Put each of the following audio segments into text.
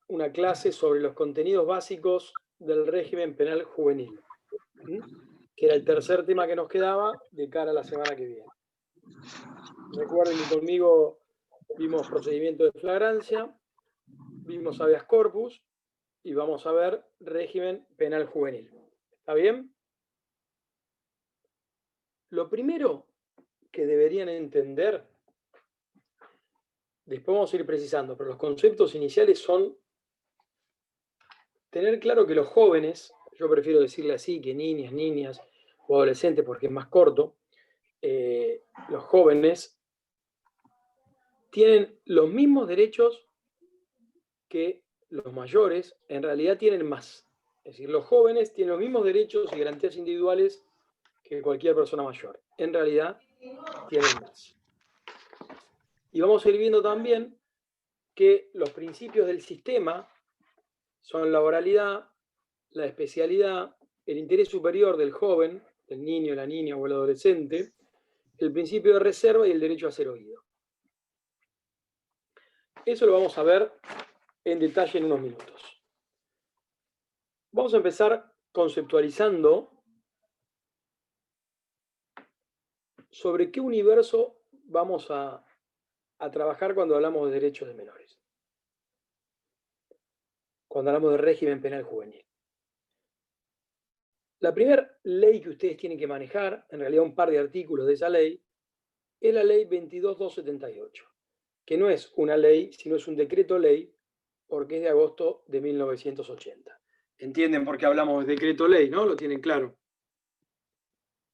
una clase sobre los contenidos básicos del régimen penal juvenil, que era el tercer tema que nos quedaba de cara a la semana que viene. Recuerden que conmigo vimos procedimiento de flagrancia, vimos habeas corpus y vamos a ver régimen penal juvenil. ¿Está bien? Lo primero que deberían entender, después vamos a ir precisando, pero los conceptos iniciales son tener claro que los jóvenes, yo prefiero decirle así que niñas o adolescentes porque es más corto, los jóvenes tienen los mismos derechos que los mayores, en realidad tienen más. Es decir, los jóvenes tienen los mismos derechos y garantías individuales que cualquier persona mayor. En realidad tienen más. Y vamos a ir viendo también que los principios del sistema son la oralidad, la especialidad, el interés superior del joven, del niño, la niña o el adolescente, el principio de reserva y el derecho a ser oído. Eso lo vamos a ver en detalle en unos minutos. Vamos a empezar conceptualizando sobre qué universo vamos a trabajar cuando hablamos de derechos de menores. Cuando hablamos de régimen penal juvenil. La primera ley que ustedes tienen que manejar, en realidad un par de artículos de esa ley, es la ley 22.278, que no es una ley, sino es un decreto ley, porque es de agosto de 1980. ¿Entienden por qué hablamos de decreto ley, no? ¿Lo tienen claro?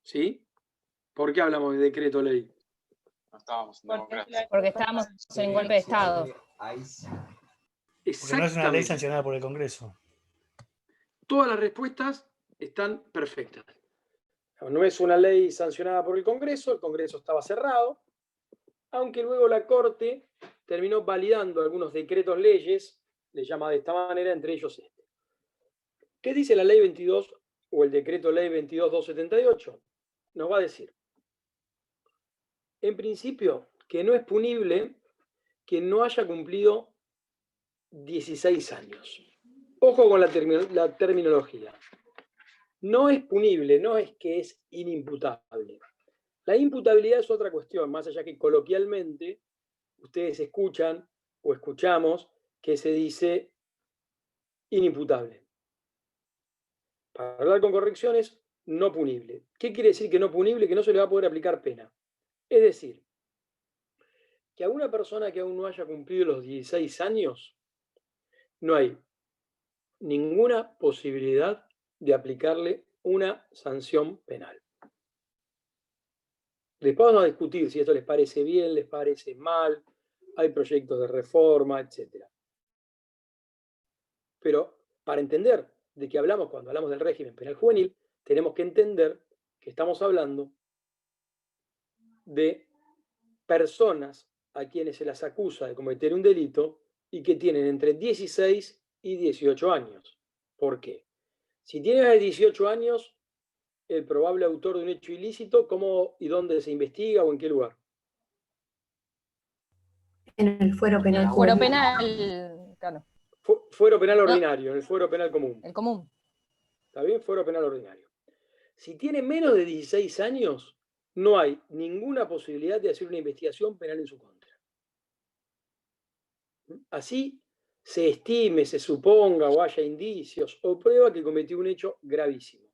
¿Sí? ¿Por qué hablamos de decreto ley? Porque estábamos en golpe de Estado. Porque no es una ley sancionada por el Congreso. Todas las respuestas están perfectas. No es una ley sancionada por el Congreso estaba cerrado, aunque luego la Corte terminó validando algunos decretos leyes, le llama de esta manera, entre ellos este. ¿Qué dice la ley 22 o el decreto ley 22.278? Nos va a decir, en principio, que no es punible quien no haya cumplido 16 años. Ojo con la terminología. No es punible, no es que es inimputable. La imputabilidad es otra cuestión, más allá que coloquialmente ustedes escuchan o escuchamos que se dice inimputable. Para hablar con correcciones, no punible. ¿Qué quiere decir que no punible? Que no se le va a poder aplicar pena. Es decir, que a una persona que aún no haya cumplido los 16 años, no hay ninguna posibilidad de aplicarle una sanción penal. Después vamos a discutir si esto les parece bien, les parece mal, hay proyectos de reforma, etc. Pero para entender de qué hablamos cuando hablamos del régimen penal juvenil, tenemos que entender que estamos hablando de personas a quienes se las acusa de cometer un delito y que tienen entre 16 y 18 años. ¿Por qué? Si tienes 18 años, el probable autor de un hecho ilícito, ¿cómo y dónde se investiga o en qué lugar? En el fuero penal. El fuero penal, claro. Fuero penal ordinario, en el fuero penal común. El común. ¿Está bien? Fuero penal ordinario. Si tiene menos de 16 años, no hay ninguna posibilidad de hacer una investigación penal en su contra. Así se estime, se suponga o haya indicios o prueba que cometió un hecho gravísimo.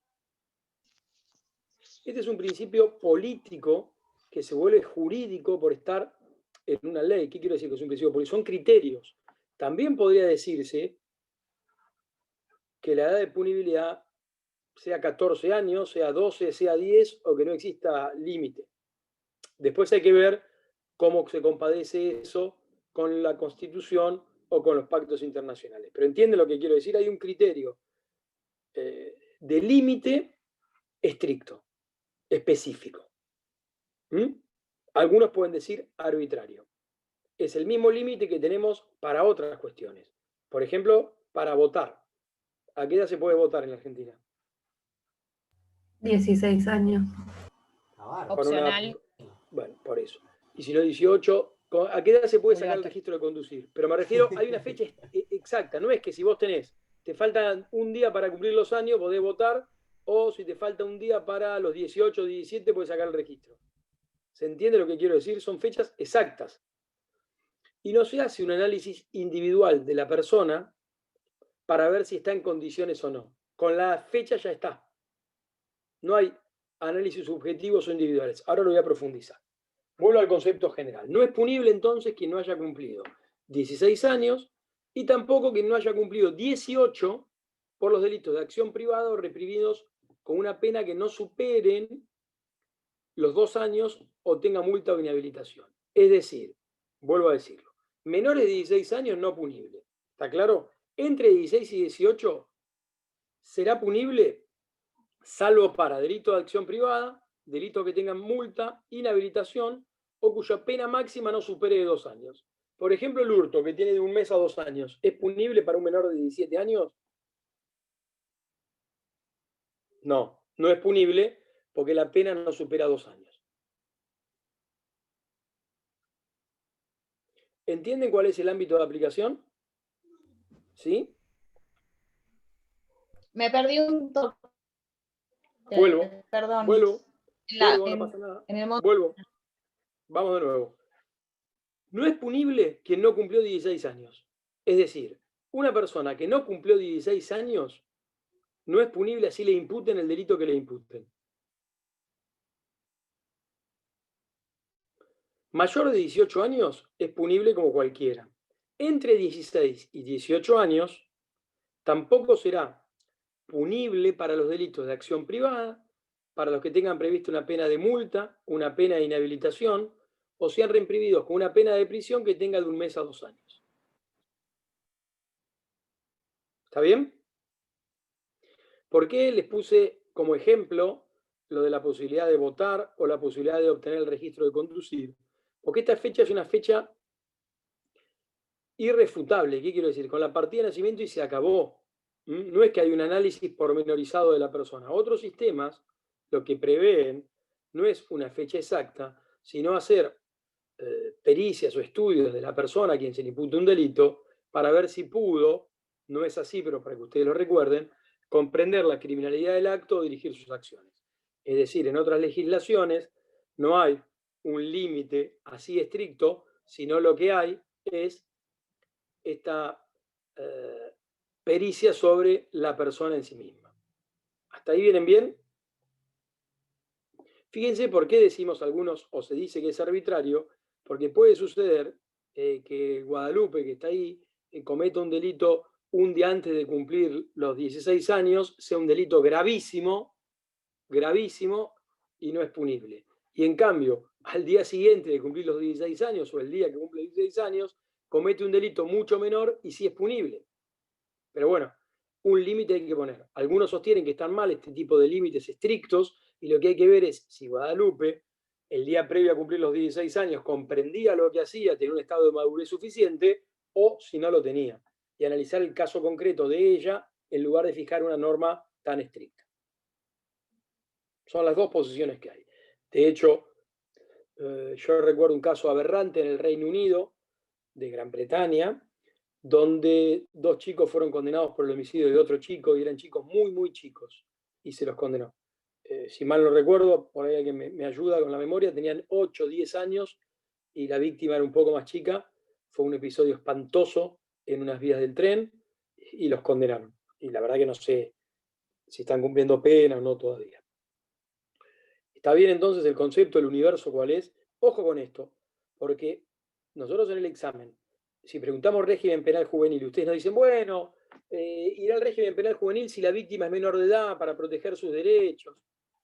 Este es un principio político que se vuelve jurídico por estar en una ley. ¿Qué quiero decir que es un principio político? Son criterios. También podría decirse que la edad de punibilidad sea 14 años, sea 12, sea 10 o que no exista límite. Después hay que ver cómo se compadece eso con la Constitución o con los pactos internacionales. Pero entienden lo que quiero decir, hay un criterio de límite estricto, específico. Algunos pueden decir arbitrario. Es el mismo límite que tenemos para otras cuestiones. Por ejemplo, para votar. ¿A qué edad se puede votar en la Argentina? 16 años. Opcional. Bueno, por eso. Y si no 18, ¿A qué edad se puede sacar el Olvídate. registro de conducir? Pero me refiero, hay una fecha exacta. No es que si vos te falta un día para cumplir los años, podés votar, o si te falta un día para los 18 o 17, podés sacar el registro. ¿Se entiende lo que quiero decir? Son fechas exactas. Y no se hace un análisis individual de la persona para ver si está en condiciones o no. Con la fecha ya está. No hay análisis subjetivos o individuales. Ahora lo voy a profundizar. Vuelvo al concepto general. No es punible entonces quien no haya cumplido 16 años y tampoco quien no haya cumplido 18 por los delitos de acción privada o reprimidos con una pena que no superen los 2 años o tenga multa o inhabilitación. Es decir, vuelvo a decirlo, menores de 16 años no punible. ¿Está claro? Entre 16 y 18 será punible salvo para delito de acción privada, delito que tengan multa, inhabilitación o cuya pena máxima no supere de 2 años. Por ejemplo, el hurto, que tiene de 1 mes a 2 años, ¿es punible para un menor de 17 años? No, no es punible porque la pena no supera 2 años. ¿Entienden cuál es el ámbito de aplicación? ¿Sí? Me perdí un toque. Vuelvo, Perdón. vuelvo, no pasa nada. Vuelvo. Vamos de nuevo. No es punible quien no cumplió 16 años. Es decir, una persona que no cumplió 16 años no es punible así le imputen el delito que le imputen. Mayor de 18 años es punible como cualquiera. Entre 16 y 18 años tampoco será punible para los delitos de acción privada, para los que tengan previsto una pena de multa, una pena de inhabilitación, o sean reprimidos con una pena de prisión que tenga de 1 mes a 2 años. ¿Está bien? ¿Por qué les puse como ejemplo lo de la posibilidad de votar o la posibilidad de obtener el registro de conducir? Porque esta fecha es una fecha irrefutable. ¿Qué quiero decir? Con la partida de nacimiento y se acabó. No es que hay un análisis pormenorizado de la persona. Otros sistemas lo que prevén no es una fecha exacta, sino hacer pericias o estudios de la persona a quien se le impute un delito para ver si pudo, no es así, pero para que ustedes lo recuerden, comprender la criminalidad del acto o dirigir sus acciones. Es decir, en otras legislaciones no hay un límite así estricto, sino lo que hay es esta pericia sobre la persona en sí misma. ¿Hasta ahí vienen bien? Fíjense por qué decimos algunos, o se dice que es arbitrario, porque puede suceder que Guadalupe, que está ahí, cometa un delito un día antes de cumplir los 16 años, sea un delito gravísimo, gravísimo, y no es punible. Y en cambio, al día siguiente de cumplir los 16 años, o el día que cumple 16 años, comete un delito mucho menor y sí es punible. Pero bueno, un límite hay que poner. Algunos sostienen que están mal este tipo de límites estrictos y lo que hay que ver es si Guadalupe, el día previo a cumplir los 16 años, comprendía lo que hacía, tenía un estado de madurez suficiente o si no lo tenía. Y analizar el caso concreto de ella en lugar de fijar una norma tan estricta. Son las dos posiciones que hay. De hecho, yo recuerdo un caso aberrante en el Reino Unido, de Gran Bretaña, donde 2 chicos fueron condenados por el homicidio de otro chico y eran chicos muy, muy chicos y se los condenó. Si mal no recuerdo, por ahí alguien me ayuda con la memoria, tenían 8, 10 años y la víctima era un poco más chica. Fue un episodio espantoso en unas vías del tren y los condenaron. Y la verdad que no sé si están cumpliendo pena o no todavía. ¿Está bien entonces el concepto del universo cuál es? Ojo con esto, porque nosotros en el examen, si preguntamos régimen penal juvenil y ustedes nos dicen, bueno, irá al régimen penal juvenil si la víctima es menor de edad para proteger sus derechos.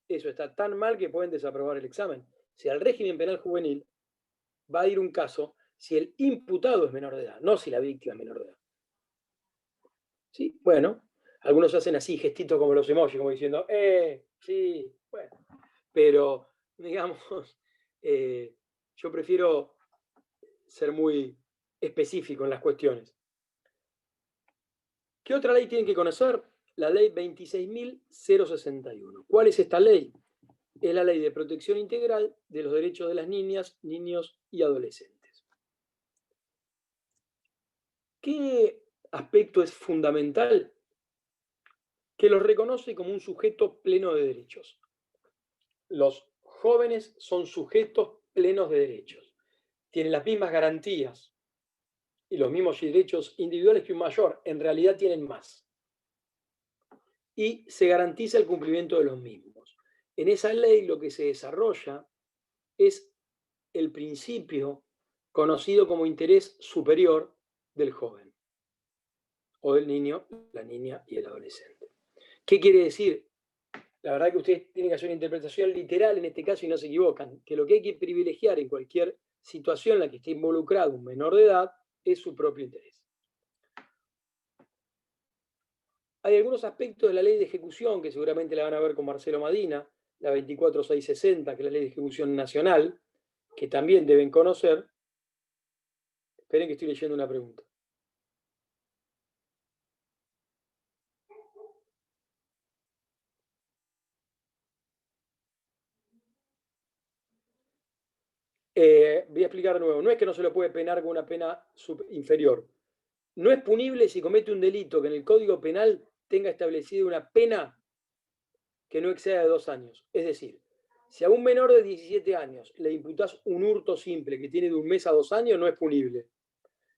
Eso está tan mal que pueden desaprobar el examen. Si al régimen penal juvenil va a ir un caso si el imputado es menor de edad, no si la víctima es menor de edad. ¿Sí? Bueno, algunos hacen así gestitos como los emojis, como diciendo, sí, bueno. Pero, digamos, yo prefiero ser muy específico en las cuestiones. ¿Qué otra ley tienen que conocer? La ley 26.061. ¿Cuál es esta ley? Es la ley de protección integral de los derechos de las niñas, niños y adolescentes. ¿Qué aspecto es fundamental? Que los reconoce como un sujeto pleno de derechos. Los jóvenes son sujetos plenos de derechos. Tienen las mismas garantías y los mismos derechos individuales que un mayor. En realidad tienen más. Y se garantiza el cumplimiento de los mismos. En esa ley lo que se desarrolla es el principio conocido como interés superior del joven, o del niño, la niña y el adolescente. ¿Qué quiere decir? La verdad que ustedes tienen que hacer una interpretación literal en este caso y no se equivocan, que lo que hay que privilegiar en cualquier situación en la que esté involucrado un menor de edad es su propio interés. Hay algunos aspectos de la ley de ejecución que seguramente la van a ver con Marcelo Madina, la 24660, que es la ley de ejecución nacional, que también deben conocer. Esperen que estoy leyendo una pregunta. Voy a explicar de nuevo. No es que no se lo puede penar con una pena inferior. No es punible si comete un delito que en el Código Penal tenga establecida una pena que no exceda de 2 años. Es decir, si a un menor de 17 años le imputás un hurto simple que tiene de 1 mes a 2 años, no es punible.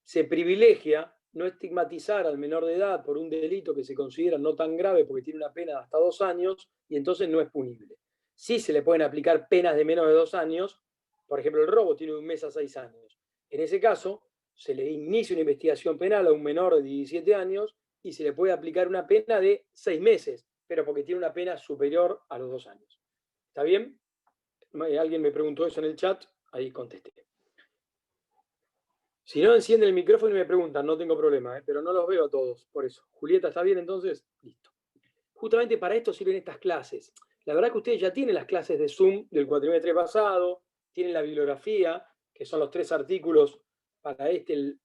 Se privilegia no estigmatizar al menor de edad por un delito que se considera no tan grave porque tiene una pena de hasta 2 años y entonces no es punible. Sí se le pueden aplicar penas de menos de 2 años, por ejemplo el robo tiene de 1 mes a 6 años. En ese caso se le inicia una investigación penal a un menor de 17 años y se le puede aplicar una pena de 6 meses, pero porque tiene una pena superior a los 2 años. ¿Está bien? Alguien me preguntó eso en el chat, ahí contesté. Si no encienden el micrófono y me preguntan, no tengo problema, pero no los veo a todos, por eso. Julieta, ¿está bien entonces? Listo. Justamente para esto sirven estas clases. La verdad que ustedes ya tienen las clases de Zoom del cuatrimestre pasado, tienen la bibliografía, que son los 3 artículos para el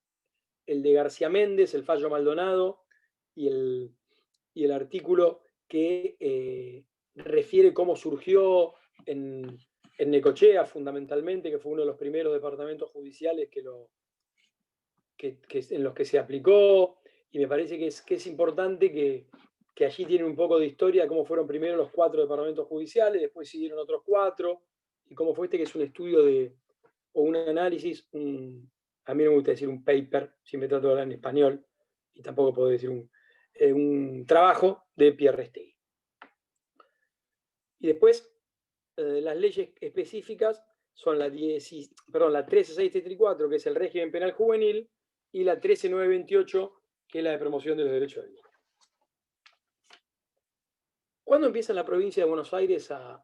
de García Méndez, el fallo Maldonado, y el artículo que refiere cómo surgió en Necochea, fundamentalmente, que fue uno de los primeros departamentos judiciales en los que se aplicó, y me parece que es importante que allí tienen un poco de historia de cómo fueron primero los 4 departamentos judiciales, después siguieron otros 4, y cómo fue que es un estudio o un análisis, a mí no me gusta decir un paper, siempre trato de hablar en español, y tampoco puedo decir un trabajo de Pierre Restegui. Y después, las leyes específicas son la 13634, que es el régimen penal juvenil, y la 13928, que es la de promoción de los derechos del niño. ¿Cuándo empieza en la provincia de Buenos Aires a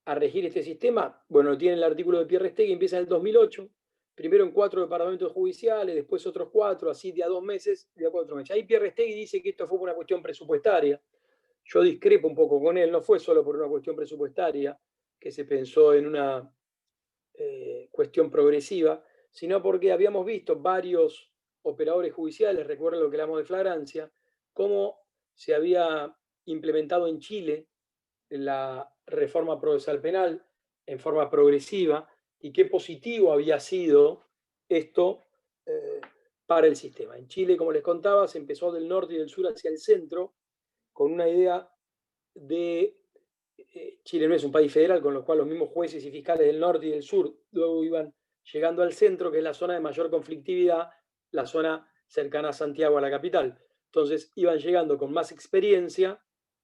regir este sistema? Bueno, tiene el artículo de Pierre Restegui, empieza en el 2008, primero en 4 departamentos judiciales, después otros 4, así de a 2 meses, de a 4 meses. Ahí Pierre Restegui dice que esto fue por una cuestión presupuestaria. Yo discrepo un poco con él, no fue solo por una cuestión presupuestaria, que se pensó en una cuestión progresiva, sino porque habíamos visto varios operadores judiciales, recuerden lo que hablamos de flagrancia, cómo se había implementado en Chile la reforma procesal penal en forma progresiva y qué positivo había sido esto para el sistema. En Chile, como les contaba, se empezó del norte y del sur hacia el centro con una idea de Chile no es un país federal, con lo cual los mismos jueces y fiscales del norte y del sur luego iban llegando al centro, que es la zona de mayor conflictividad, la zona cercana a Santiago, a la capital. Entonces iban llegando con más experiencia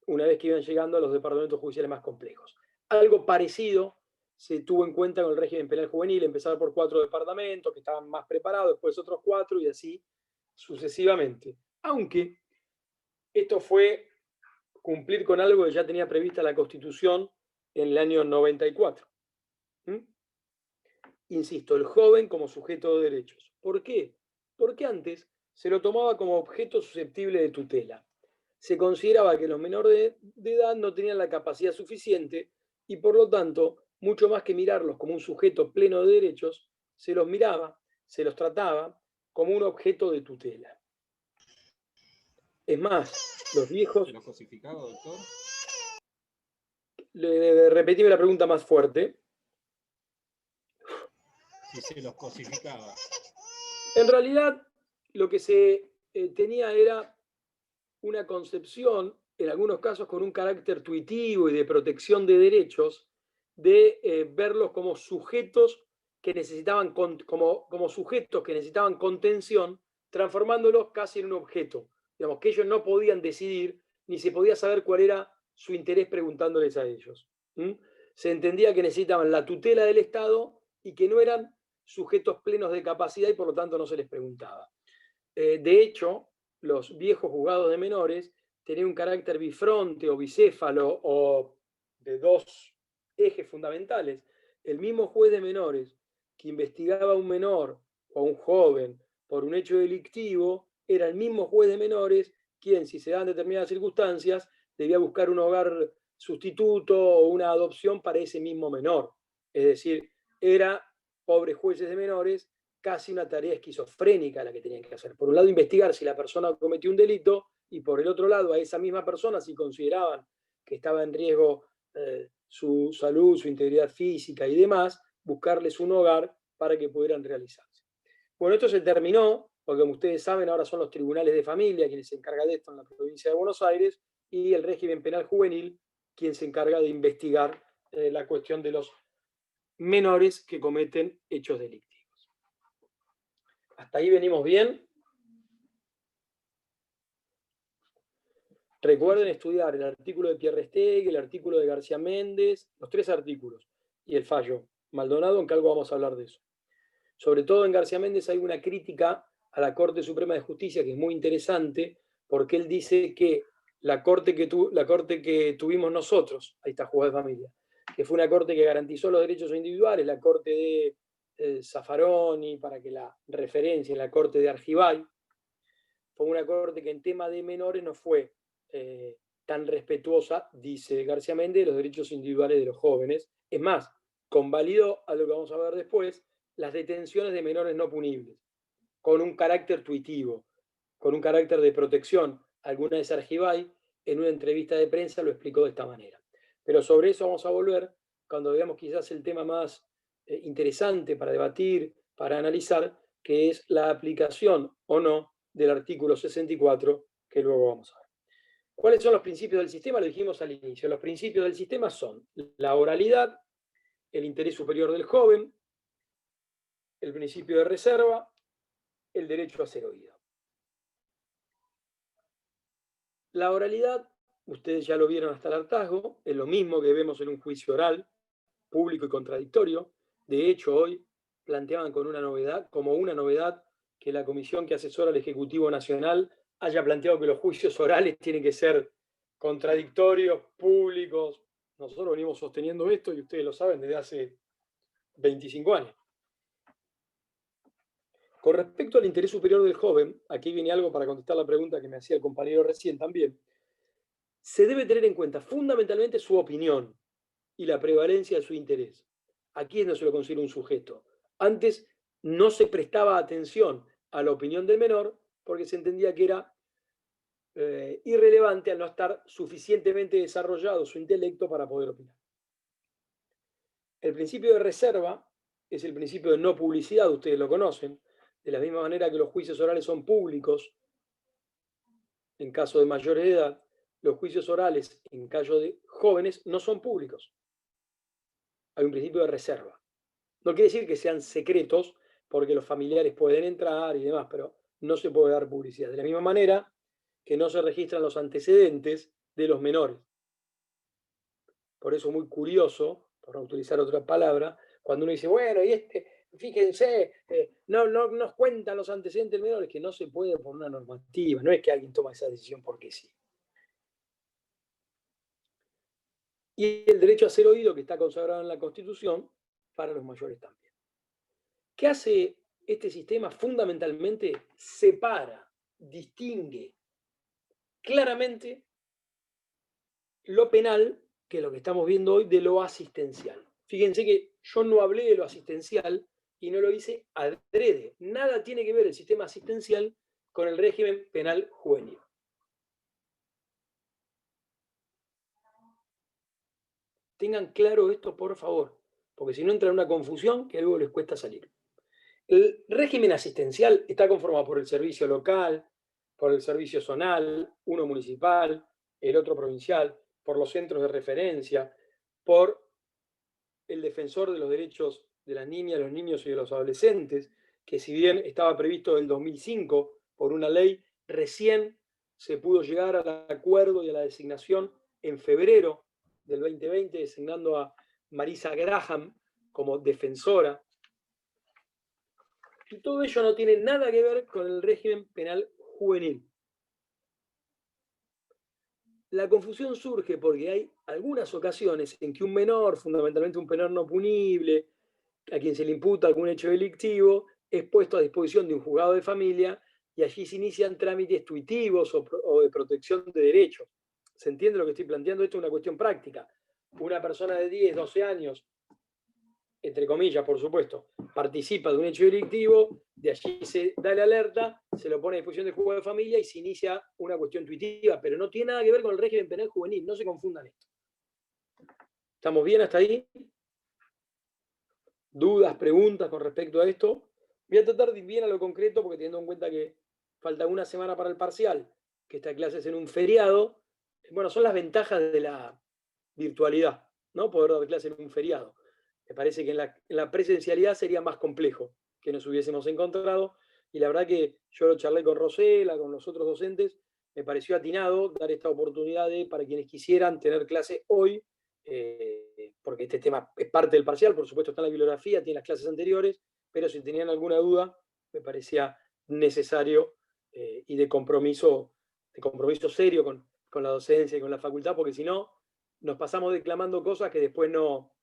una vez que iban llegando a los departamentos judiciales más complejos. Algo parecido se tuvo en cuenta con el régimen penal juvenil, empezar por 4 departamentos que estaban más preparados, después otros 4 y así sucesivamente. Aunque esto fue cumplir con algo que ya tenía prevista la Constitución en el año 94. Insisto, el joven como sujeto de derechos. ¿Por qué? Porque antes se lo tomaba como objeto susceptible de tutela. Se consideraba que los menores de edad no tenían la capacidad suficiente y por lo tanto, mucho más que mirarlos como un sujeto pleno de derechos, se los miraba, se los trataba como un objeto de tutela. Es más, los viejos... ¿Se los cosificaba, doctor? Repetime la pregunta más fuerte. Si se los cosificaba. En realidad, lo que se tenía era una concepción, en algunos casos con un carácter tuitivo y de protección de derechos, de verlos como sujetos que necesitaban, como sujetos que necesitaban contención, transformándolos casi en un objeto. Digamos, que ellos no podían decidir, ni se podía saber cuál era su interés preguntándoles a ellos. Se entendía que necesitaban la tutela del Estado y que no eran sujetos plenos de capacidad y por lo tanto no se les preguntaba. De hecho, los viejos juzgados de menores tenían un carácter bifronte o bicéfalo o de dos ejes fundamentales. El mismo juez de menores que investigaba a un menor o a un joven por un hecho delictivo era el mismo juez de menores quien, si se dan determinadas circunstancias, debía buscar un hogar sustituto o una adopción para ese mismo menor. Es decir, era, pobres jueces de menores, casi una tarea esquizofrénica la que tenían que hacer. Por un lado, investigar si la persona cometió un delito y por el otro lado, a esa misma persona, si consideraban que estaba en riesgo su salud, su integridad física y demás, buscarles un hogar para que pudieran realizarse. Bueno, esto se terminó, porque como ustedes saben, ahora son los tribunales de familia quienes se encargan de esto en la provincia de Buenos Aires y el régimen penal juvenil quien se encarga de investigar la cuestión de los menores que cometen hechos delictivos. ¿Hasta ahí venimos bien? Recuerden estudiar el artículo de Pierre Restegui, el artículo de García Méndez, los 3 artículos, y el fallo Maldonado, aunque algo vamos a hablar de eso. Sobre todo en García Méndez hay una crítica a la Corte Suprema de Justicia que es muy interesante, porque él dice que la corte que tuvimos nosotros, ahí está Juez de Familia, que fue una corte que garantizó los derechos individuales, la corte de Zaffaroni, para que la referencia, la corte de Argibay, fue una corte que en tema de menores no fue tan respetuosa, dice García Méndez, de los derechos individuales de los jóvenes. Es más, convalidó, a lo que vamos a ver después, las detenciones de menores no punibles, con un carácter tuitivo, con un carácter de protección. Alguna vez Argibay, en una entrevista de prensa, lo explicó de esta manera. Pero sobre eso vamos a volver cuando veamos quizás el tema más interesante para debatir, para analizar, que es la aplicación o no del artículo 64, que luego vamos a ver. ¿Cuáles son los principios del sistema? Lo dijimos al inicio. Los principios del sistema son la oralidad, el interés superior del joven, el principio de reserva, el derecho a ser oído. La oralidad, ustedes ya lo vieron hasta el hartazgo, es lo mismo que vemos en un juicio oral, público y contradictorio. De hecho, hoy planteaban como una novedad, que la comisión que asesora al Ejecutivo Nacional haya planteado que los juicios orales tienen que ser contradictorios, públicos. Nosotros venimos sosteniendo esto y ustedes lo saben desde hace 25 años. Con respecto al interés superior del joven, aquí viene algo para contestar la pregunta que me hacía el compañero recién también, se debe tener en cuenta fundamentalmente su opinión y la prevalencia de su interés. Aquí no se lo considera un sujeto. Antes no se prestaba atención a la opinión del menor porque se entendía que era irrelevante al no estar suficientemente desarrollado su intelecto para poder opinar. El principio de reserva es el principio de no publicidad, ustedes lo conocen, de la misma manera que los juicios orales son públicos en caso de mayores de edad, los juicios orales en caso de jóvenes no son públicos. Hay un principio de reserva. No quiere decir que sean secretos, porque los familiares pueden entrar y demás, pero no se puede dar publicidad. De la misma manera que no se registran los antecedentes de los menores. Por eso es muy curioso, por no utilizar otra palabra, cuando uno dice, bueno, y fíjense, no nos cuentan los antecedentes menores, que no se puede por una normativa, no es que alguien toma esa decisión porque sí. Y el derecho a ser oído, que está consagrado en la Constitución, para los mayores también. ¿Qué hace este sistema? Fundamentalmente separa, distingue claramente lo penal, que es lo que estamos viendo hoy, de lo asistencial. Fíjense que yo no hablé de lo asistencial y no lo hice adrede. Nada tiene que ver el sistema asistencial con el régimen penal juvenil. Tengan claro esto, por favor, porque si no entra en una confusión que luego les cuesta salir. El régimen asistencial está conformado por el servicio local, por el servicio zonal, uno municipal, el otro provincial, por los centros de referencia, por el defensor de los derechos de las niñas, los niños y de los adolescentes, que si bien estaba previsto en el 2005 por una ley, recién se pudo llegar al acuerdo y a la designación en febrero del 2020, designando a Marisa Graham como defensora. Y todo ello no tiene nada que ver con el régimen penal juvenil. La confusión surge porque hay algunas ocasiones en que un menor, fundamentalmente un menor no punible, a quien se le imputa algún hecho delictivo, es puesto a disposición de un juzgado de familia y allí se inician trámites tuitivos o de protección de derechos. ¿Se entiende lo que estoy planteando? Esto es una cuestión práctica. Una persona de 10, 12 años, entre comillas, por supuesto, participa de un hecho delictivo, de allí se da la alerta, se lo pone a disposición del juzgado de familia y se inicia una cuestión tuitiva, pero no tiene nada que ver con el régimen penal juvenil, no se confundan esto. ¿Estamos bien hasta ahí? ¿Dudas, preguntas con respecto a esto? Voy a tratar de ir bien a lo concreto porque teniendo en cuenta que falta una semana para el parcial, que esta clase es en un feriado, bueno, son las ventajas de la virtualidad, ¿no? Poder dar clase en un feriado. Me parece que en la presencialidad sería más complejo que nos hubiésemos encontrado, y la verdad que yo lo charlé con Rosela, con los otros docentes, me pareció atinado dar esta oportunidad para quienes quisieran tener clase hoy, porque este tema es parte del parcial, por supuesto está en la bibliografía, tiene las clases anteriores, pero si tenían alguna duda, me parecía necesario y de compromiso serio con la docencia y con la facultad, porque si no, nos pasamos declamando cosas que después no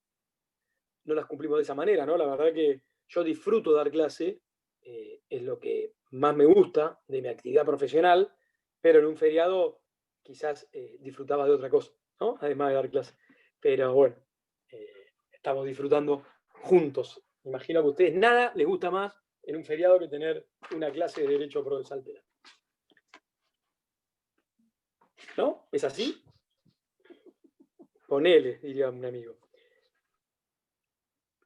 las cumplimos de esa manera, ¿no? La verdad que yo disfruto dar clase, es lo que más me gusta de mi actividad profesional, pero en un feriado quizás disfrutaba de otra cosa, ¿no? Además de dar clase. Pero bueno, estamos disfrutando juntos. Imagino que a ustedes nada les gusta más en un feriado que tener una clase de Derecho Procesal Penal. ¿No? ¿Es así? Ponele, diría un amigo.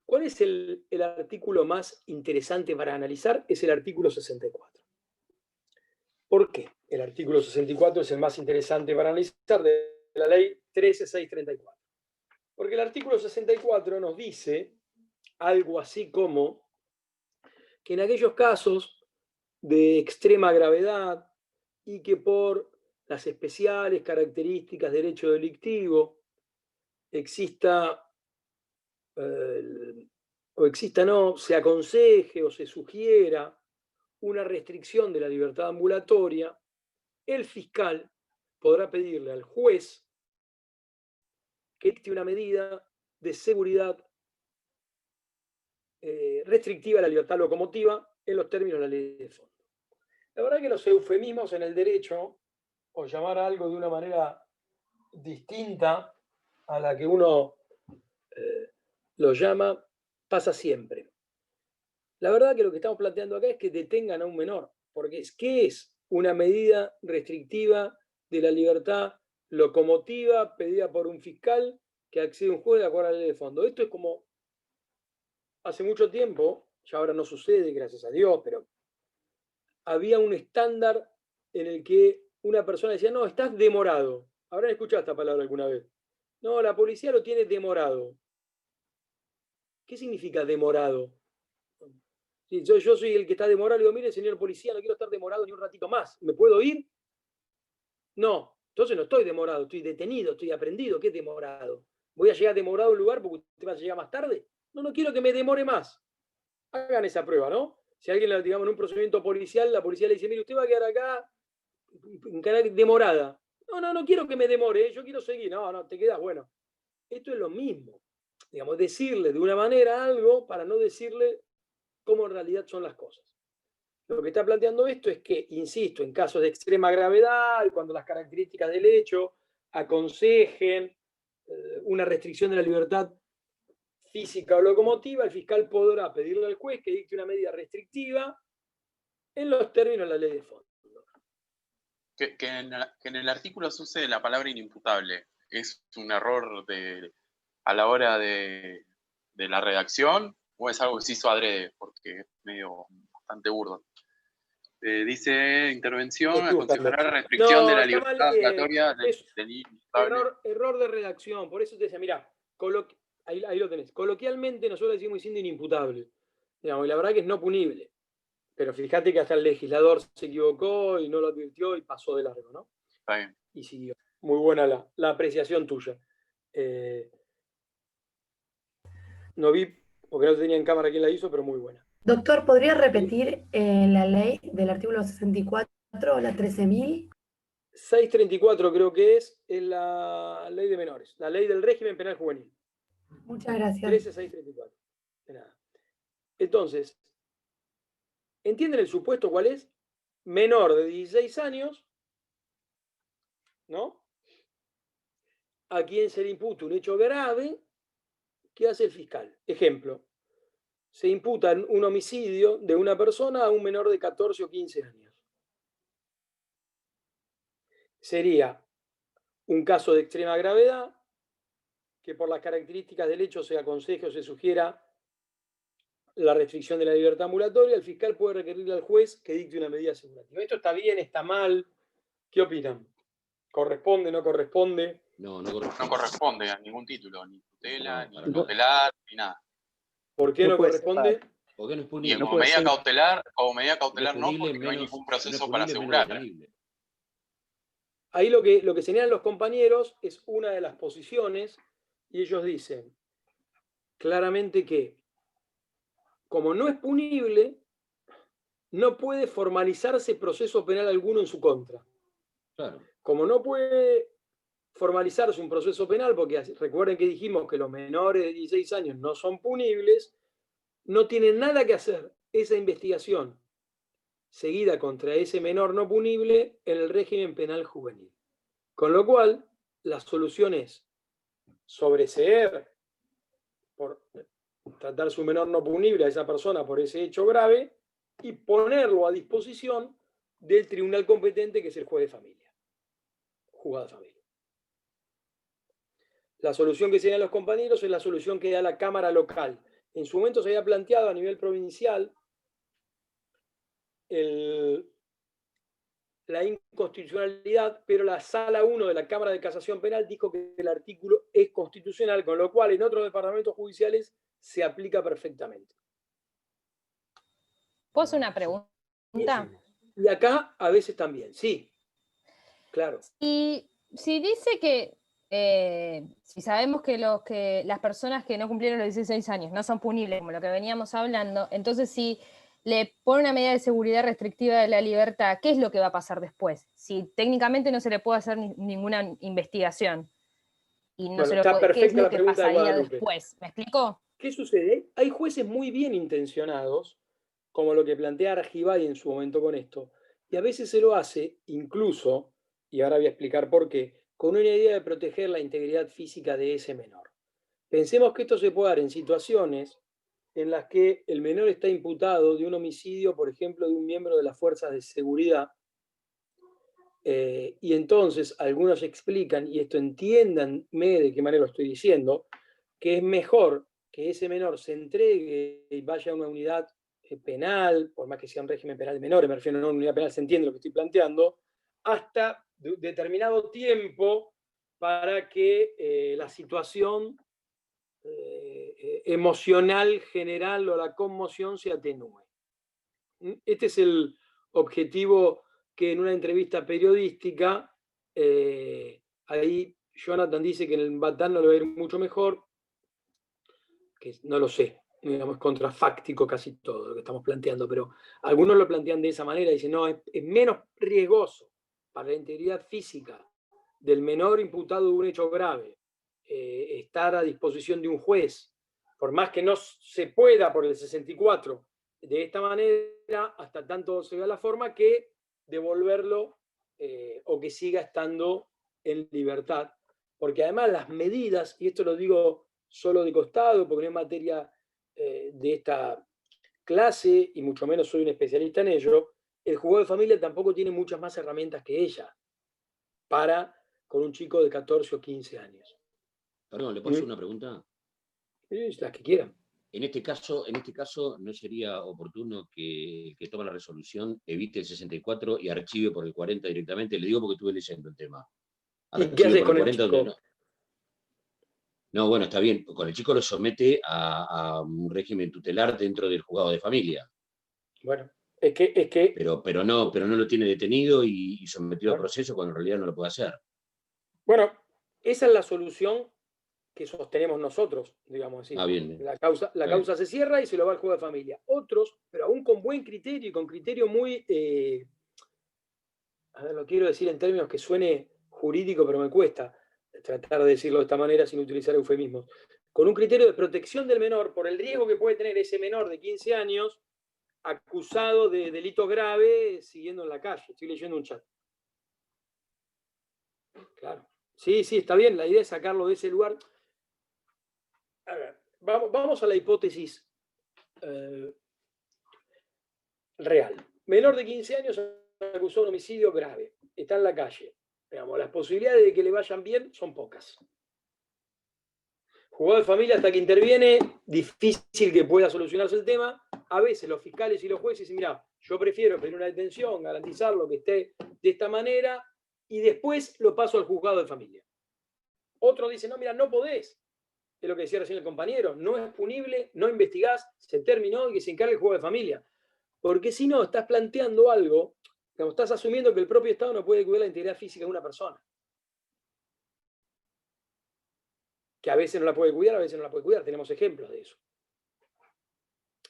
¿Cuál es el artículo más interesante para analizar? Es el artículo 64. ¿Por qué el artículo 64 es el más interesante para analizar de la ley 13634? Porque el artículo 64 nos dice algo así como que en aquellos casos de extrema gravedad y que por las especiales características del hecho delictivo exista se aconseje o se sugiera una restricción de la libertad ambulatoria, el fiscal podrá pedirle al juez que dicte una medida de seguridad restrictiva de la libertad locomotiva en los términos de la ley de fondo. La verdad que los eufemismos en el derecho, o llamar a algo de una manera distinta a la que uno lo llama, pasa siempre. La verdad que lo que estamos planteando acá es que detengan a un menor, porque ¿qué es una medida restrictiva de la libertad locomotiva pedida por un fiscal que accede a un juez de acuerdo a la ley de fondo? Esto es como hace mucho tiempo, ya ahora no sucede, gracias a Dios, pero había un estándar en el que una persona decía, no, estás demorado. ¿Habrán escuchado esta palabra alguna vez? No, la policía lo tiene demorado. ¿Qué significa demorado? Sí, yo soy el que está demorado, le digo, mire, señor policía, no quiero estar demorado ni un ratito más. ¿Me puedo ir? No, entonces no estoy demorado, estoy detenido, estoy aprendido. ¿Qué es demorado? ¿Voy a llegar demorado a un lugar porque usted va a llegar más tarde? No, no quiero que me demore más. Hagan esa prueba, ¿no? Si alguien, digamos, en un procedimiento policial, la policía le dice, mire, usted va a quedar acá en demorada. No quiero que me demore, yo quiero seguir. No, te quedas, bueno. Esto es lo mismo. Digamos, decirle de una manera algo para no decirle cómo en realidad son las cosas. Lo que está planteando esto es que, insisto, en casos de extrema gravedad, cuando las características del hecho aconsejen una restricción de la libertad física o locomotiva, el fiscal podrá pedirle al juez que dicte una medida restrictiva en los términos de la ley de fondo. Que en el artículo se use la palabra inimputable. ¿Es un error a la hora de la redacción o es algo que se hizo adrede, porque es medio bastante burdo. Dice intervención, Estoy buscando. aconsejará la restricción de No, la está mal. libertad obligatoria Es del imputable. error de redacción. Por eso te decía, mira, ahí lo tenés. Coloquialmente nosotros decimos diciendo inimputable. Digamos, y la verdad que es no punible. Pero fíjate que hasta el legislador se equivocó y no lo advirtió y pasó de largo, ¿no? Está bien. Y siguió. Muy buena la apreciación tuya. No vi, porque no tenía en cámara quién la hizo, pero muy buena. Doctor, ¿podría repetir la ley del artículo 64, la 13.000? 634 creo que es la ley de menores, la ley del régimen penal juvenil. Muchas gracias. 13634. De nada. Entonces, ¿entienden el supuesto cuál es? Menor de 16 años, ¿no? A quien se le imputa un hecho grave, ¿qué hace el fiscal? Ejemplo, se imputa un homicidio de una persona a un menor de 14 o 15 años. Sería un caso de extrema gravedad, que por las características del hecho se aconseje o se sugiera la restricción de la libertad ambulatoria, el fiscal puede requerirle al juez que dicte una medida asegurativa. ¿Esto está bien, está mal? ¿Qué opinan? ¿Corresponde, no corresponde? No No corresponde a ningún título, ni tutela, No, ni para nada. cautelar, ni nada. ¿Por qué No no puede ser corresponde? ¿Por qué no es Y punible? No como puede medida ser. cautelar no, punible, porque no hay menos- ningún no es proceso para punible, menos asegurar. punible. Ahí lo que señalan los compañeros es una de las posiciones y ellos dicen claramente que como no es punible, no puede formalizarse proceso penal alguno en su contra. Claro. Como no puede formalizarse un proceso penal, porque recuerden que dijimos que los menores de 16 años no son punibles, no tiene nada que hacer esa investigación seguida contra ese menor no punible en el régimen penal juvenil. Con lo cual, la solución es sobreseer por tratarse un menor no punible a esa persona por ese hecho grave y ponerlo a disposición del tribunal competente, que es el juez de familia, juzgado de familia. La solución que señalan los compañeros es la solución que da la Cámara local. En su momento se había planteado a nivel provincial la inconstitucionalidad, pero la Sala 1 de la Cámara de Casación Penal dijo que el artículo es constitucional, con lo cual en otros departamentos judiciales se aplica perfectamente. ¿Puedo hacer una pregunta? Y acá a veces también, sí, claro. Y si dice que, si sabemos que las personas que no cumplieron los 16 años no son punibles, como lo que veníamos hablando, entonces si le pone una medida de seguridad restrictiva de la libertad, ¿qué es lo que va a pasar después? Si técnicamente no se le puede hacer ninguna investigación y no Bueno, se lo está puede, ¿qué es perfecta lo la que pregunta de pasaría Guadalupe. después? ¿Me explico? ¿Qué sucede? Hay jueces muy bien intencionados, como lo que plantea Argibay en su momento con esto, y a veces se lo hace incluso, y ahora voy a explicar por qué, con una idea de proteger la integridad física de ese menor. Pensemos que esto se puede dar en situaciones en las que el menor está imputado de un homicidio, por ejemplo, de un miembro de las fuerzas de seguridad, y entonces algunos explican, y esto entiéndanme de qué manera lo estoy diciendo, que es mejor que ese menor se entregue y vaya a una unidad penal, por más que sea un régimen penal de menores, me refiero a una unidad penal, se entiende lo que estoy planteando, hasta determinado tiempo para que la situación emocional general o la conmoción se atenúe. Este es el objetivo que en una entrevista periodística, ahí Jonathan dice que en el Batán no le va a ir mucho mejor, que no lo sé, digamos, es contrafáctico casi todo lo que estamos planteando, pero algunos lo plantean de esa manera, dicen, no, es menos riesgoso para la integridad física del menor imputado de un hecho grave estar a disposición de un juez, por más que no se pueda por el 64, de esta manera, hasta tanto se vea la forma, que devolverlo o que siga estando en libertad. Porque además las medidas, y esto lo digo solo de costado, porque no es materia de esta clase, y mucho menos soy un especialista en ello, el juzgado de familia tampoco tiene muchas más herramientas que ella para con un chico de 14 o 15 años. Perdón, ¿le puedo hacer una pregunta? Las que quieran. En este caso, ¿no sería oportuno que el que toma la resolución evite el 64 y archive por el 40 directamente? Le digo porque estuve leyendo el tema. ¿Y qué haces Por con el 40 donde chico? no, bueno, está bien. Con el chico lo somete a un régimen tutelar dentro del juzgado de familia. Bueno, es que Pero no lo tiene detenido y sometido a bueno, proceso cuando en realidad no lo puede hacer. bueno, esa es la solución que sostenemos nosotros, digamos así. Bien. La causa se cierra y se lo va al juego de familia. Otros, pero aún con buen criterio y con criterio muy, a ver, lo quiero decir en términos que suene jurídico, pero me cuesta tratar de decirlo de esta manera sin utilizar eufemismos. Con un criterio de protección del menor por el riesgo que puede tener ese menor de 15 años acusado de delito grave siguiendo en la calle. Estoy leyendo un chat. Claro. Sí, está bien. La idea es sacarlo de ese lugar. A ver, vamos a la hipótesis real. Menor de 15 años acusó de un homicidio grave. Está en la calle. Digamos, las posibilidades de que le vayan bien son pocas. Juzgado de familia hasta que interviene, difícil que pueda solucionarse el tema. A veces los fiscales y los jueces dicen, mira, yo prefiero pedir una detención, garantizarlo que esté de esta manera, y después lo paso al juzgado de familia. Otros dicen, no, mira, no podés. Es lo que decía recién el compañero, no es punible, no investigás, se terminó y que se encargue el juzgado de familia. Porque si no, estás planteando algo, como estás asumiendo que el propio Estado no puede cuidar la integridad física de una persona. Que a veces no la puede cuidar, a veces no la puede cuidar. Tenemos ejemplos de eso.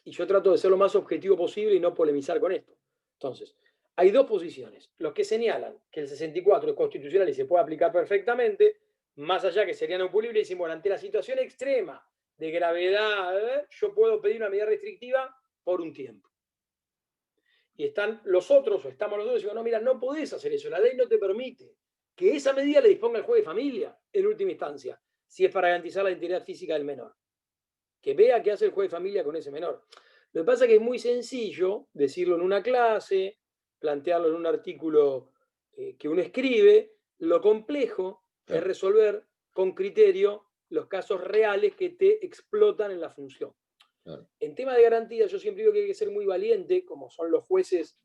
Y yo trato de ser lo más objetivo posible y no polemizar con esto. Entonces, hay dos posiciones. Los que señalan que el 64 es constitucional y se puede aplicar perfectamente, más allá que sería no punible, dicen, bueno, ante la situación extrema de gravedad, yo puedo pedir una medida restrictiva por un tiempo. Y están los otros, o estamos los dos, y digo, no, mira, no podés hacer eso, la ley no te permite que esa medida le disponga el juez de familia, en última instancia, si es para garantizar la integridad física del menor. Que vea qué hace el juez de familia con ese menor. Lo que pasa es que es muy sencillo decirlo en una clase, plantearlo en un artículo que uno escribe. Lo complejo es resolver con criterio los casos reales que te explotan en la función. En tema de garantía, yo siempre digo que hay que ser muy valiente, como son los jueces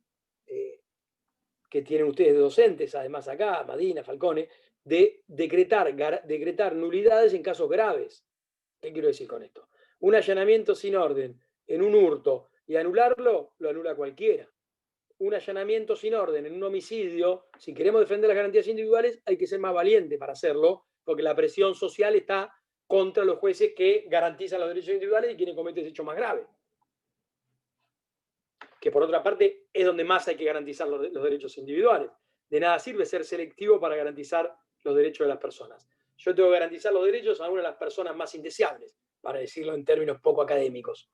que tienen ustedes de docentes, además acá, Madina, Falcone, de decretar nulidades en casos graves. ¿Qué quiero decir con esto? Un allanamiento sin orden en un hurto y anularlo, lo anula cualquiera. Un allanamiento sin orden en un homicidio, si queremos defender las garantías individuales, hay que ser más valiente para hacerlo, porque la presión social está contra los jueces que garantizan los derechos individuales y quienes cometen ese hecho más grave. Que por otra parte es donde más hay que garantizar los derechos individuales. De nada sirve ser selectivo para garantizar los derechos de las personas. Yo tengo que garantizar los derechos a una de las personas más indeseables, para decirlo en términos poco académicos.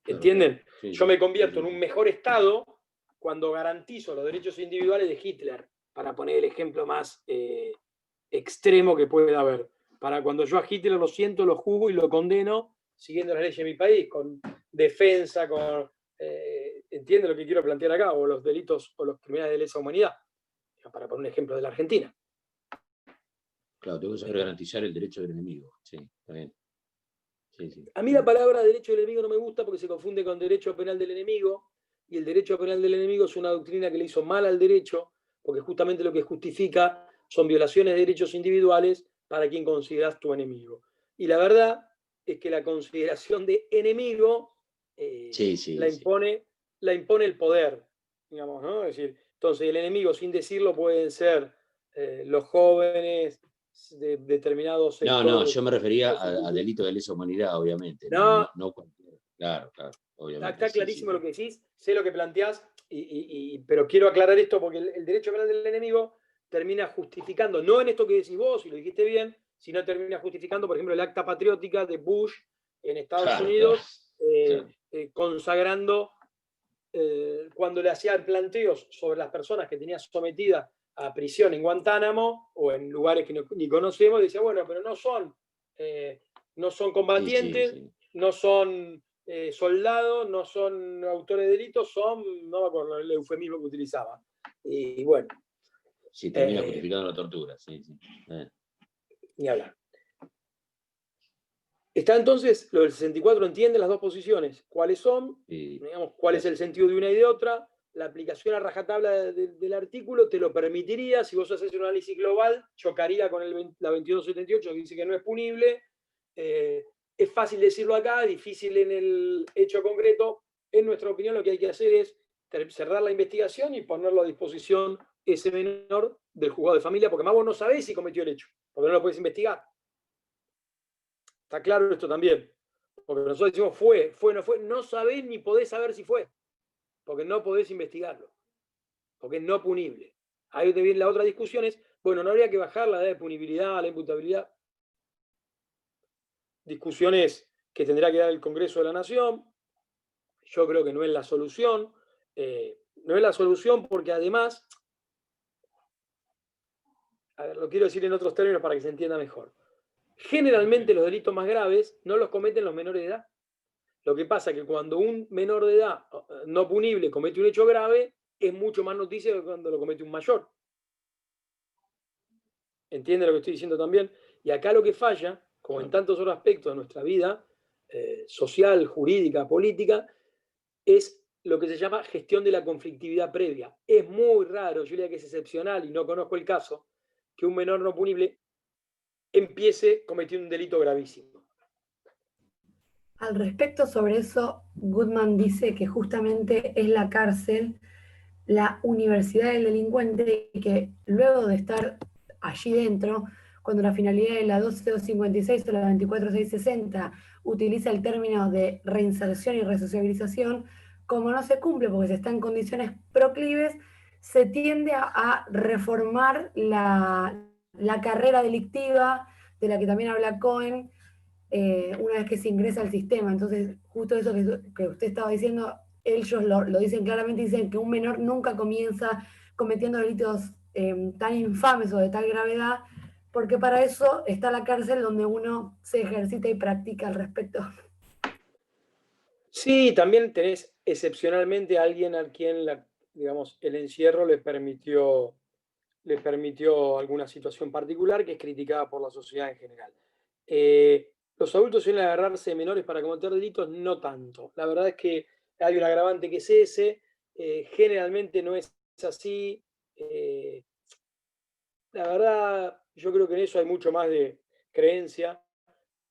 ¿Entienden? Sí, yo me convierto en un mejor Estado cuando garantizo los derechos individuales de Hitler, para poner el ejemplo más extremo que pueda haber. Para cuando yo a Hitler lo siento, lo juzgo y lo condeno siguiendo las leyes de mi país, con defensa, con... ¿entiende lo que quiero plantear acá? O los delitos o los crímenes de lesa humanidad, para poner un ejemplo de la Argentina. Claro, tengo que saber garantizar el derecho del enemigo. Sí, está bien. Sí. A mí la palabra derecho del enemigo no me gusta porque se confunde con derecho penal del enemigo, y el derecho penal del enemigo es una doctrina que le hizo mal al derecho, porque justamente lo que justifica son violaciones de derechos individuales para quien consideras tu enemigo. Y la verdad es que la consideración de enemigo la impone el poder, digamos, ¿no? Es decir, entonces el enemigo, sin decirlo, pueden ser los jóvenes de determinados sectores. No, yo me refería a delito de lesa humanidad, obviamente. No cualquier. Claro, obviamente. Está clarísimo lo que decís, sé lo que planteás, pero quiero aclarar esto porque el derecho penal del enemigo termina justificando, no en esto que decís vos, y lo dijiste bien, sino termina justificando, por ejemplo, el acta patriótica de Bush en Estados Unidos, consagrando, cuando le hacían planteos sobre las personas que tenía sometidas a prisión en Guantánamo o en lugares que ni conocemos, decía, bueno, pero no son combatientes, no son soldados, no son autores de delitos, son, no me acuerdo el eufemismo que utilizaba. Y bueno. Sí, termina justificando la tortura, sí. Ni hablar. Está entonces, lo del 64 entiende las dos posiciones. ¿Cuáles son? Digamos, ¿cuál es el sentido de una y de otra? La aplicación a rajatabla del artículo te lo permitiría. Si vos haces un análisis global, chocaría con la 2278, que dice que no es punible. Es fácil decirlo acá, difícil en el hecho concreto. En nuestra opinión, lo que hay que hacer es cerrar la investigación y ponerlo a disposición ese menor del juzgado de familia, porque más vos no sabés si cometió el hecho, porque no lo puedes investigar. Está claro esto también. Porque nosotros decimos fue, no fue. No sabés ni podés saber si fue. Porque no podés investigarlo. Porque es no punible. Ahí te viene la otra discusión es, bueno, no habría que bajar la edad de punibilidad, la imputabilidad. Discusiones que tendrá que dar el Congreso de la Nación. Yo creo que no es la solución. No es la solución porque además, a ver, lo quiero decir en otros términos para que se entienda mejor. Generalmente los delitos más graves no los cometen los menores de edad. Lo que pasa es que cuando un menor de edad no punible comete un hecho grave, es mucho más noticia que cuando lo comete un mayor. ¿Entiende lo que estoy diciendo también? Y acá lo que falla, como en tantos otros aspectos de nuestra vida, social, jurídica, política, es lo que se llama gestión de la conflictividad previa. Es muy raro, yo diría que es excepcional, y no conozco el caso, que un menor no punible empiece cometiendo un delito gravísimo. Al respecto sobre eso, Goodman dice que justamente es la cárcel la universidad del delincuente y que luego de estar allí dentro, cuando la finalidad de la 12256 o la 24660 utiliza el término de reinserción y resociabilización, como no se cumple porque se está en condiciones proclives, se tiende a reformar la carrera delictiva de la que también habla Cohen, una vez que se ingresa al sistema. Entonces, justo eso que usted estaba diciendo, ellos lo dicen claramente, dicen que un menor nunca comienza cometiendo delitos tan infames o de tal gravedad, porque para eso está la cárcel donde uno se ejercita y practica al respecto. Sí, también tenés excepcionalmente a alguien a quien digamos, el encierro le permitió alguna situación particular que es criticada por la sociedad en general. Los adultos suelen agarrarse de menores para cometer delitos, no tanto. La verdad es que hay un agravante que es ese, generalmente no es así. La verdad, yo creo que en eso hay mucho más de creencia,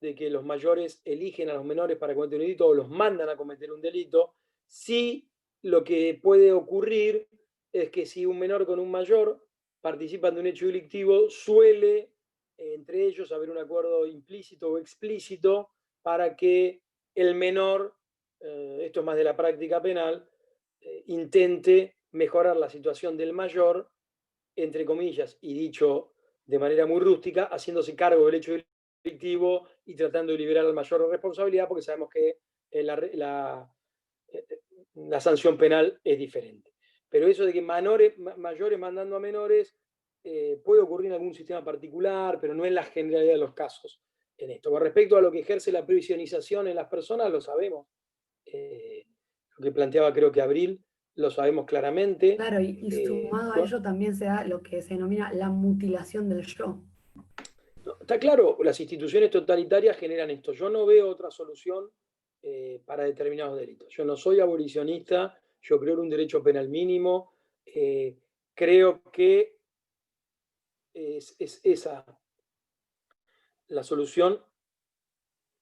de que los mayores eligen a los menores para cometer un delito o los mandan a cometer un delito. Sí, lo que puede ocurrir es que si un menor con un mayor participan de un hecho delictivo, suele entre ellos haber un acuerdo implícito o explícito para que el menor, esto es más de la práctica penal, intente mejorar la situación del mayor, entre comillas, y dicho de manera muy rústica, haciéndose cargo del hecho delictivo y tratando de liberar al mayor responsabilidad, porque sabemos que la sanción penal es diferente. Pero eso de que mayores mandando a menores puede ocurrir en algún sistema particular, pero no en la generalidad de los casos en esto. Con respecto a lo que ejerce la previsionización en las personas, lo sabemos. Lo que planteaba creo que Abril, lo sabemos claramente. Claro, y sumado a ello también se da lo que se denomina la mutilación del yo. Está claro, las instituciones totalitarias generan esto. Yo no veo otra solución para determinados delitos. Yo no soy abolicionista, yo creo en un derecho penal mínimo. Creo que es esa la solución.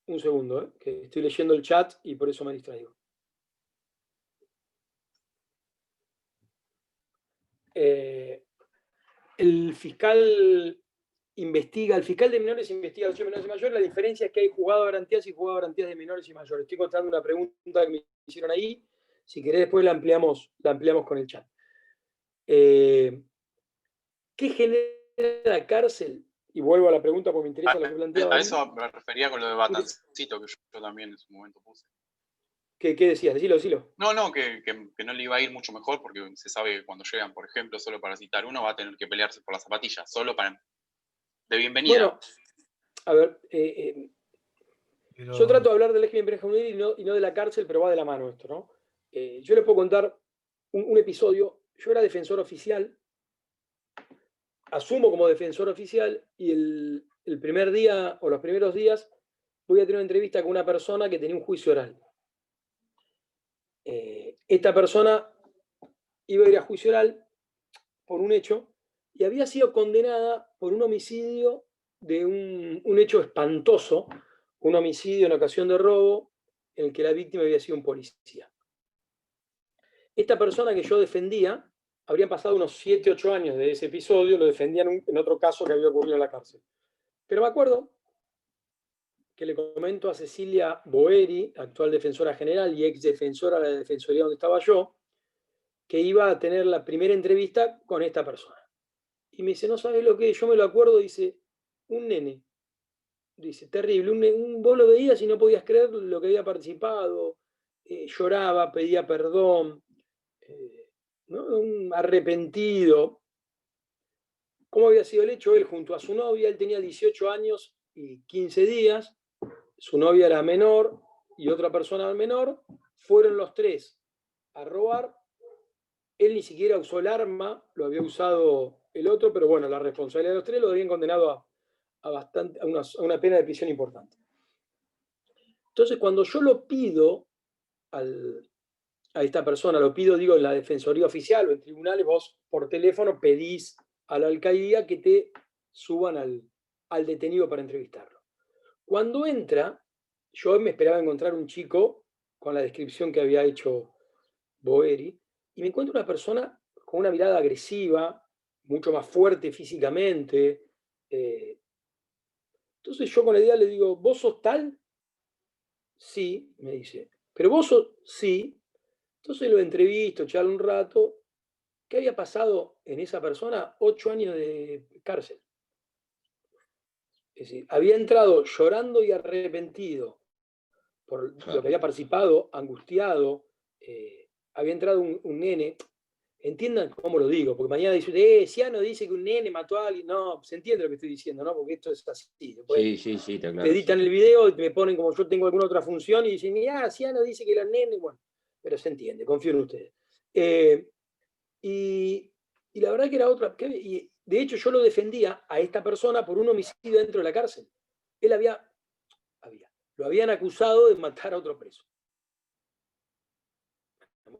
Un segundo, que estoy leyendo el chat y por eso me distraigo. El fiscal el fiscal de menores investiga los hechos de menores y mayores. La diferencia es que hay juzgado de garantías y juzgado de garantías de menores y mayores. Estoy contando una pregunta que me hicieron ahí. Si querés, después la ampliamos con el chat. ¿Qué genera la cárcel? Y vuelvo a la pregunta porque me interesa lo que planteaba. A eso me refería con lo de Batancito, que yo también en su momento puse. ¿Qué decías? Decilo. No, que no le iba a ir mucho mejor porque se sabe que cuando llegan, por ejemplo, solo para citar uno, va a tener que pelearse por las zapatillas, solo de bienvenida. Bueno, a ver, yo trato de hablar del régimen penal y no de la cárcel, pero va de la mano esto, ¿no? Yo les puedo contar un episodio. Yo era defensor oficial, asumo como defensor oficial, y el primer día o los primeros días, voy a tener una entrevista con una persona que tenía un juicio oral. Esta persona iba a ir a juicio oral por un hecho y había sido condenada por un homicidio de un hecho espantoso, un homicidio en ocasión de robo en el que la víctima había sido un policía. Esta persona que yo defendía, habrían pasado unos 7, 8 años de ese episodio, lo defendían en otro caso que había ocurrido en la cárcel. Pero me acuerdo que le comento a Cecilia Boeri, actual defensora general y ex defensora de la defensoría donde estaba yo, que iba a tener la primera entrevista con esta persona. Y me dice, no sabes lo que es, yo me lo acuerdo, dice, un nene. Dice, terrible, vos lo veías y no podías creer lo que había participado, lloraba, pedía perdón, ¿no? Un arrepentido. ¿Cómo había sido el hecho? Él junto a su novia, él tenía 18 años y 15 días, su novia era menor y otra persona menor, fueron los tres a robar. Él ni siquiera usó el arma, lo había usado el otro, pero bueno, la responsabilidad de los tres lo habían condenado a una pena de prisión importante. Entonces, cuando yo lo pido a esta persona, lo pido, digo, en la defensoría oficial o en tribunales, vos por teléfono pedís a la alcaldía que te suban al detenido para entrevistarlo. Cuando entra, yo me esperaba encontrar un chico con la descripción que había hecho Boeri, y me encuentro una persona con una mirada agresiva, mucho más fuerte físicamente. Entonces yo con la idea le digo, ¿vos sos tal? Sí, me dice. ¿Pero vos sos? Sí. Entonces lo entrevisto, charlo un rato. ¿Qué había pasado en esa persona? 8 años de cárcel. Es decir, había entrado llorando y arrepentido por lo que había participado, angustiado. Había entrado un nene. Entiendan cómo lo digo, porque mañana dice, Ciano dice que un nene mató a alguien. No, se entiende lo que estoy diciendo, ¿no? Porque esto es así. Después Sí, está claro. te editan el video y me ponen como yo tengo alguna otra función y dicen, Ciano dice que los nenes, bueno, pero se entiende, confío en ustedes. Y la verdad que era otra. Y de hecho, yo lo defendía a esta persona por un homicidio dentro de la cárcel. Él lo habían acusado de matar a otro preso.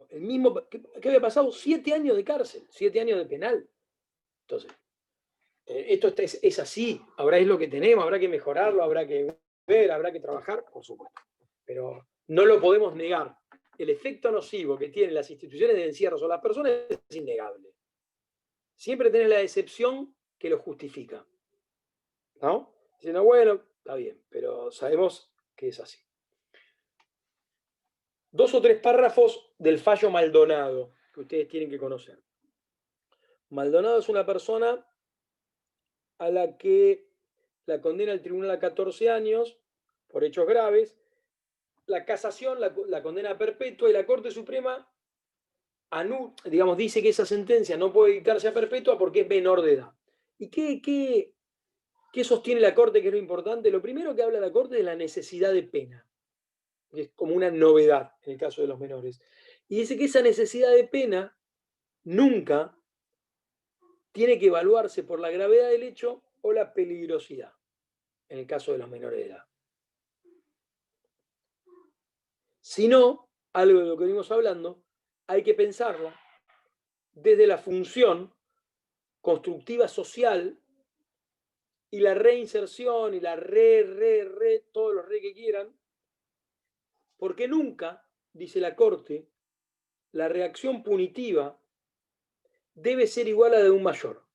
El mismo, ¿qué había pasado? 7 años de cárcel, 7 años de penal. Entonces, esto es así, ahora es lo que tenemos, habrá que mejorarlo, habrá que ver, habrá que trabajar, por supuesto. Pero no lo podemos negar. El efecto nocivo que tienen las instituciones de encierro sobre las personas es innegable. Siempre tenés la excepción que lo justifica. ¿No? Diciendo, bueno, está bien, pero sabemos que es así. 2 o 3 párrafos del fallo Maldonado que ustedes tienen que conocer. Maldonado es una persona a la que la condena el tribunal a 14 años por hechos graves. La casación la condena a perpetua y la Corte Suprema dice que esa sentencia no puede dictarse a perpetua porque es menor de edad. ¿Y qué sostiene la Corte que es lo importante? Lo primero que habla la Corte es la necesidad de pena. Es como una novedad en el caso de los menores. Y dice que esa necesidad de pena nunca tiene que evaluarse por la gravedad del hecho o la peligrosidad, en el caso de los menores de edad. Si no, algo de lo que venimos hablando, hay que pensarlo desde la función constructiva social y la reinserción y la todos los que quieran, porque nunca, dice la Corte, la reacción punitiva debe ser igual a la de un mayor,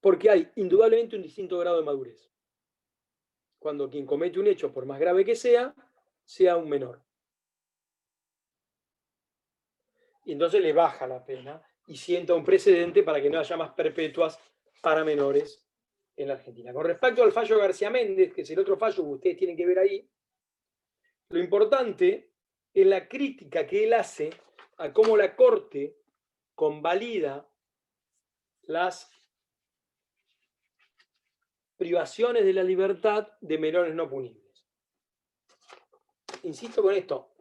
porque hay indudablemente un distinto grado de madurez. Cuando quien comete un hecho, por más grave que sea un menor. Y entonces le baja la pena y sienta un precedente para que no haya más perpetuas para menores en la Argentina. Con respecto al fallo García Méndez, que es el otro fallo que ustedes tienen que ver ahí, lo importante es la crítica que él hace a cómo la Corte convalida las privaciones de la libertad de menores no punibles. Insisto con esto,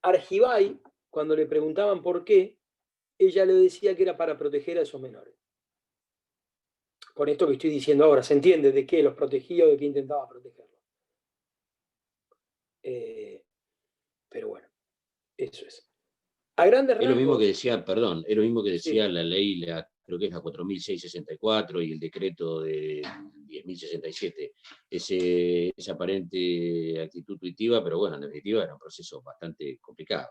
Argibay, cuando le preguntaban por qué, ella le decía que era para proteger a esos menores. Con esto que estoy diciendo ahora, ¿se entiende de qué los protegía o de qué intentaba protegerlos? Pero bueno, eso es. A grandes Es lo mismo rasgos, que decía, perdón, es lo mismo que decía Sí. la ley, creo que es la 4.664 y el decreto de 10.067. Esa aparente actitud tuitiva, pero bueno, en definitiva era un proceso bastante complicado.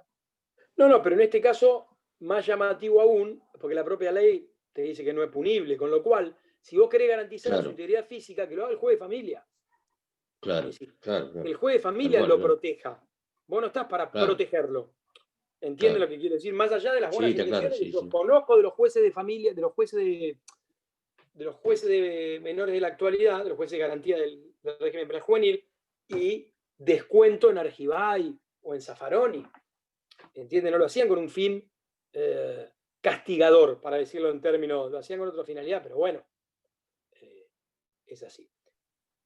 No, pero en este caso, más llamativo aún, porque la propia ley te dice que no es punible, con lo cual, si vos querés garantizar su Claro. integridad física, que lo haga el juez de familia. Claro, Es decir, claro. que el juez de familia Tal cual, lo claro. proteja. Vos no estás para Claro. protegerlo. ¿Entienden Claro. lo que quiero decir? Más allá de las buenas Sí, está claro, intenciones, sí, yo sí. conozco de los jueces de familia, de los jueces de menores de la actualidad, de los jueces de garantía del régimen penal juvenil, y descuento en Argibay o en Zaffaroni. ¿Entienden? No lo hacían con un fin castigador, para decirlo en términos, lo hacían con otra finalidad, pero bueno, es así.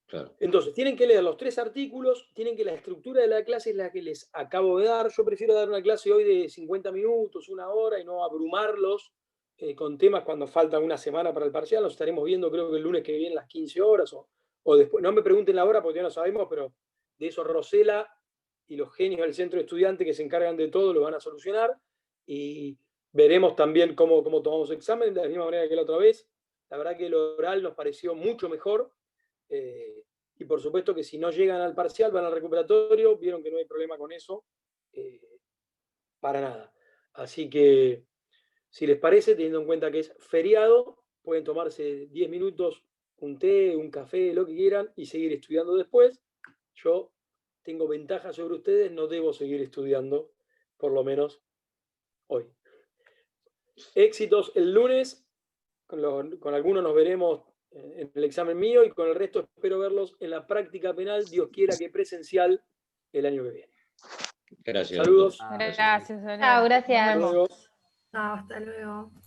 Claro. Entonces, tienen que leer los 3 artículos, tienen que la estructura de la clase es la que les acabo de dar. Yo prefiero dar una clase hoy de 50 minutos, 1 hora, y no abrumarlos con temas cuando falta una semana para el parcial. Nos estaremos viendo, creo que el lunes que viene, las 15 horas, o después. No me pregunten la hora porque ya no sabemos, pero de eso Rosela y los genios del centro de estudiantes que se encargan de todo lo van a solucionar. Y veremos también cómo tomamos examen, de la misma manera que la otra vez. La verdad que el oral nos pareció mucho mejor. Y por supuesto que si no llegan al parcial, van al recuperatorio. Vieron que no hay problema con eso. Para nada. Así que, si les parece, teniendo en cuenta que es feriado, pueden tomarse 10 minutos, un té, un café, lo que quieran, y seguir estudiando después. Yo tengo ventaja sobre ustedes, no debo seguir estudiando, por lo menos hoy. Éxitos el lunes. Con algunos nos veremos en el examen mío y con el resto espero verlos en la práctica penal, Dios quiera que presencial, el año que viene. Gracias. Saludos. Doctor. Gracias, Chao, Hasta gracias. Hasta luego. Chao, hasta luego.